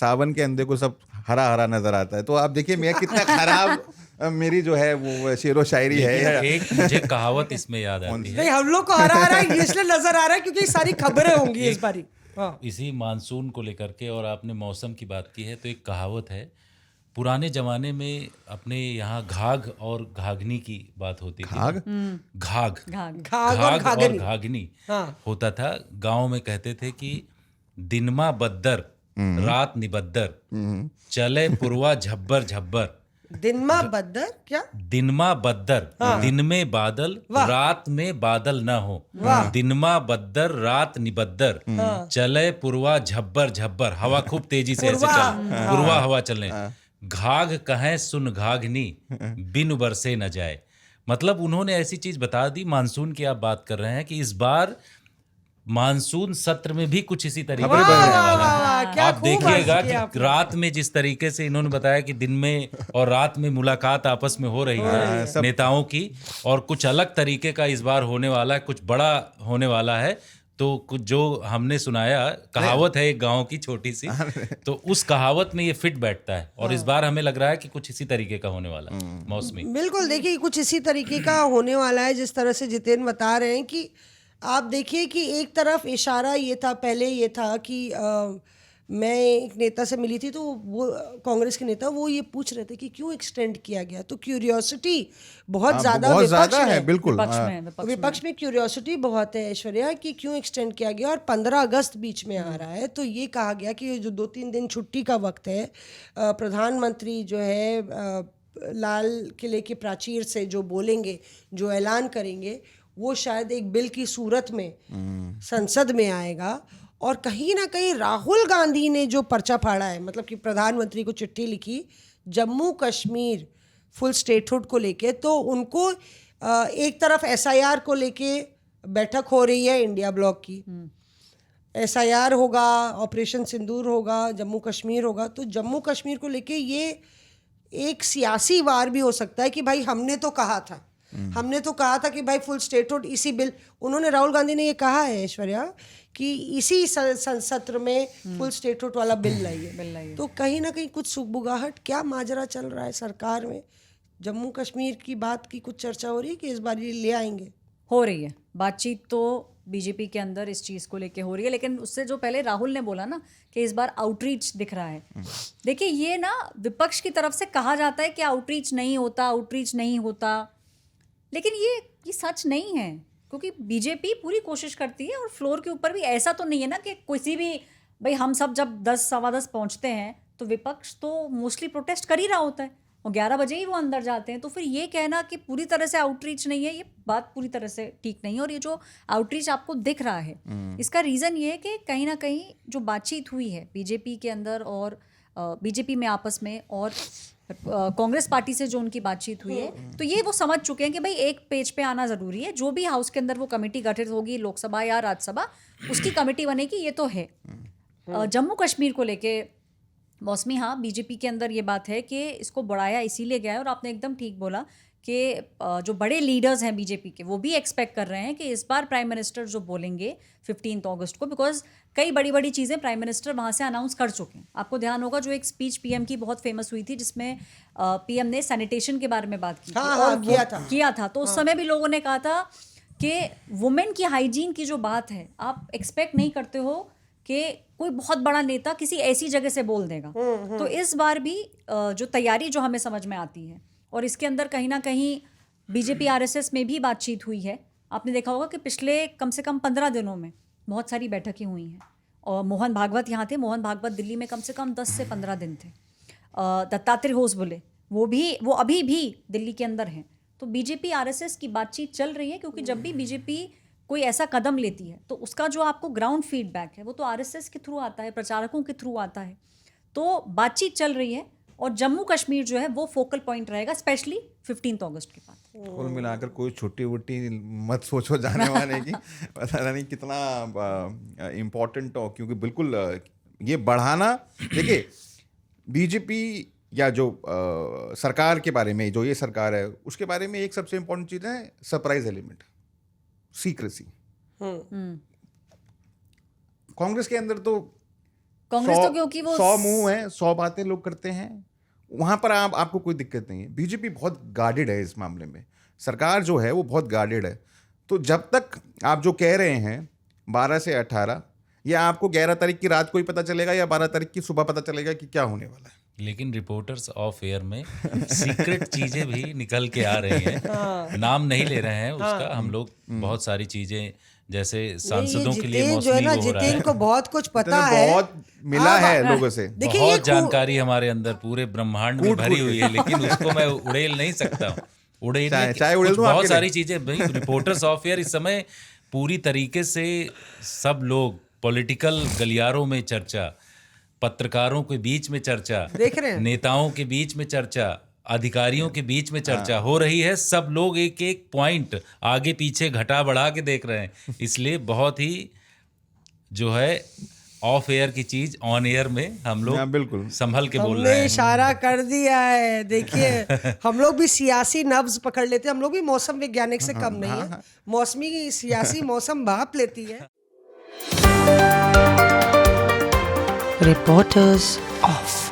सावन के अंधे को सब हरा हरा नजर आता है। तो आप देखिए मैं कितना खराब मेरी जो है वो शेरो शायरी है। एक मुझे कहावत इसमें याद आती है। नहीं, हम लोग को हरा हरा इसलिए नजर आ रहा है क्योंकि सारी खबरें होंगी इस बारी। हाँ। इसी मानसून को लेकर के, और आपने मौसम की बात की है, तो एक कहावत है, पुराने जमाने में अपने यहाँ घाघ और घाघनी की बात होती थी। घाघ? घाघ घाघ और घाघनी हाँ। होता था। गांव में कहते थे कि दिनमा बद्दर रात निबद्दर, चले पुरवा झब्बर झब्बर। दिनमा बद्दर क्या? दिनमा बद्दर, दिन में बादल रात में बादल न हो। दिनमा बद्दर रात निबद्दर, चले पुरवा झब्बर झब्बर। हवा खूब तेजी से ऐसे चल, पुरवा हवा चलने। घाघ कहें सुन घाघनी, बिन बरसे न जाए। मतलब उन्होंने ऐसी चीज बता दी। मानसून की आप बात कर रहे हैं कि इस बार मानसून सत्र में भी कुछ इसी तरीके से होने वाला है। आप देखिएगा कि रात में जिस तरीके से इन्होंने बताया कि दिन में और रात में मुलाकात आपस में हो रही है नेताओं की, और कुछ अलग तरीके का इस बार होने वाला है, कुछ बड़ा होने वाला है। तो कुछ जो हमने सुनाया, कहावत है एक गांव की छोटी सी, तो उस कहावत में ये फिट बैठता है। और इस बार हमें लग रहा है कि कुछ इसी तरीके का होने वाला है मौसमी। बिल्कुल, देखिए कुछ इसी तरीके का होने वाला है जिस तरह से जितेंद्र बता रहे हैं। कि आप देखिए कि एक तरफ इशारा ये था, पहले ये था कि मैं एक नेता से मिली थी तो वो कांग्रेस के नेता, वो ये पूछ रहे थे कि क्यों एक्सटेंड किया गया। तो क्यूरियोसिटी बहुत ज़्यादा विपक्ष में है। बिल्कुल विपक्ष में क्यूरियोसिटी बहुत है ऐश्वर्या कि क्यों एक्सटेंड किया गया। और 15 अगस्त बीच में आ रहा है, तो ये कहा गया कि जो 2-3 दिन छुट्टी का वक्त है, प्रधानमंत्री जो है लाल किले की प्राचीर से जो बोलेंगे, जो ऐलान करेंगे, वो शायद एक बिल की सूरत में संसद में आएगा। और कहीं ना कहीं राहुल गांधी ने जो पर्चा फाड़ा है, मतलब कि प्रधानमंत्री को चिट्ठी लिखी जम्मू कश्मीर फुल स्टेटहुड को लेके, तो उनको एक तरफ एसआईआर को लेके बैठक हो रही है इंडिया ब्लॉक की। एसआईआर होगा, ऑपरेशन सिंदूर होगा, जम्मू कश्मीर होगा। तो जम्मू कश्मीर को लेके ये एक सियासी वार भी हो सकता है कि भाई हमने तो कहा था कि भाई फुल स्टेटहुड इसी बिल, उन्होंने राहुल गांधी ने ये कहा है ऐश्वर्या कि इसी सत्र में फुल स्टेटहुड वाला बिल लाइए। तो कहीं ना कहीं कुछ सुगबुगाहट, क्या माजरा चल रहा है सरकार में? जम्मू कश्मीर की बात की कुछ चर्चा हो रही है कि इस बार ये ले आएंगे? हो रही है बातचीत तो बीजेपी के अंदर इस चीज़ को लेके हो रही है। लेकिन उससे जो पहले राहुल ने बोला ना कि इस बार आउटरीच दिख रहा है, देखिए ये ना विपक्ष की तरफ से कहा जाता है कि आउटरीच नहीं होता, लेकिन ये सच नहीं है। क्योंकि बीजेपी पूरी कोशिश करती है और फ्लोर के ऊपर भी ऐसा तो नहीं है ना कि किसी भी, भाई हम सब जब 10 सवा 10 पहुंचते हैं तो विपक्ष तो मोस्टली प्रोटेस्ट कर ही रहा होता है और 11 बजे ही वो अंदर जाते हैं। तो फिर ये कहना कि पूरी तरह से आउटरीच नहीं है, ये बात पूरी तरह से ठीक नहीं है। और ये जो आउटरीच आपको दिख रहा है, इसका रीज़न ये है कि कहीं ना कहीं जो बातचीत हुई है बीजेपी के अंदर और बीजेपी में आपस में और कांग्रेस पार्टी से जो उनकी बातचीत हुई है, तो ये वो समझ चुके हैं कि भाई एक पेज पे आना ज़रूरी है। जो भी हाउस के अंदर वो कमेटी गठित होगी, लोकसभा या राज्यसभा, उसकी कमेटी बनेगी, ये तो है। जम्मू कश्मीर को लेके मौसमी, हाँ बीजेपी के अंदर ये बात है कि इसको बढ़ाया इसीलिए गया है। और आपने एकदम ठीक बोला कि जो बड़े लीडर्स हैं बीजेपी के, वो भी एक्सपेक्ट कर रहे हैं कि इस बार प्राइम मिनिस्टर जो बोलेंगे 15 अगस्त को, बिकॉज कई बड़ी बड़ी चीज़ें प्राइम मिनिस्टर वहाँ से अनाउंस कर चुके हैं। आपको ध्यान होगा जो एक स्पीच पीएम की बहुत फेमस हुई थी जिसमें पीएम ने सैनिटेशन के बारे में बात की किया था। तो उस समय भी लोगों ने कहा था कि वुमेन की हाइजीन की जो बात है, आप एक्सपेक्ट नहीं करते हो कि कोई बहुत बड़ा नेता किसी ऐसी जगह से बोल देगा। तो इस बार भी जो तैयारी जो हमें समझ में आती है, और इसके अंदर कहीं ना कहीं बीजेपी आरएसएस में भी बातचीत हुई है। आपने देखा होगा कि पिछले कम से कम 15 दिनों में बहुत सारी बैठकें हुई हैं। और मोहन भागवत यहाँ थे, मोहन भागवत दिल्ली में कम से कम 10 से 15 दिन थे। दत्तात्रेय होसबले वो अभी भी दिल्ली के अंदर हैं। तो बीजेपी आरएसएस की बातचीत चल रही है, क्योंकि जब भी बीजेपी कोई ऐसा कदम लेती है तो उसका जो आपको ग्राउंड फीडबैक है वो तो आरएसएस के थ्रू आता है, प्रचारकों के थ्रू आता है। तो बातचीत चल रही है और जम्मू कश्मीर जो है वो फोकल पॉइंट रहेगा, स्पेशली 15 अगस्त के बाद। कुल मिलाकर कोई छुट्टी वुट्टी मत सोचो जाने वाले की, पता नहीं कितना इम्पोर्टेंट हो, क्योंकि बिल्कुल ये बढ़ाना, देखिए बीजेपी या जो सरकार के बारे में, जो ये सरकार है उसके बारे में एक सबसे इम्पोर्टेंट चीज़ है सरप्राइज एलिमेंट, सीक्रेसी। कांग्रेस के अंदर तो कांग्रेस तो क्योंकि वो 100 मुंह है, 100 बातें लोग करते हैं, वहां पर आपको कोई दिक्कत नहीं है। बीजेपी बहुत गार्डेड है इस मामले में, सरकार जो है वो बहुत गार्डेड है। तो जब तक आप जो कह रहे हैं 12 से 18, या आपको 11 तारीख की रात को ही पता चलेगा या 12 तारीख की सुबह पता चलेगा कि क्या होने वाला है। लेकिन रिपोर्टर्स ऑफ एयर में सीक्रेट चीजें भी निकल के आ रही हैं, नाम नहीं ले रहे हैं उसका। हम लोग बहुत सारी चीजें जैसे सांसदों के लिए जितेन जो है मौसमी ना, वो हो रहा जितेन है, को बहुत कुछ पता इतने है, बहुत मिला है लोगों से। देखिए ये बहुत जानकारी हमारे अंदर पूरे ब्रह्मांड में भरी हुई है, लेकिन उसको मैं उड़ेल नहीं सकता हूँ। चाहे उड़ेल दूं बहुत आपके सारी चीजें भाई, रिपोर्टर्स ऑफ एयर इस समय पूरी तरीके से सब लोग पॉलिटिकल गलियारों में चर्चा, पत्रकारों के बीच में चर्चा, देख रहे हैं, नेताओं के बीच में चर्चा, अधिकारियों के बीच में चर्चा हो रही है। सब लोग एक एक पॉइंट आगे पीछे घटा बढ़ा के देख रहे हैं, इसलिए बहुत ही जो है ऑफ एयर की चीज ऑन एयर में हम लोग बिल्कुल संभल के बोल हमने रहे हैं। इशारा कर दिया है। देखिए हम लोग भी सियासी नब्ज पकड़ लेते हैं, हम लोग भी मौसम वैज्ञानिक से कम नहीं है। मौसमी सियासी मौसम भाप लेती है। Reporters off.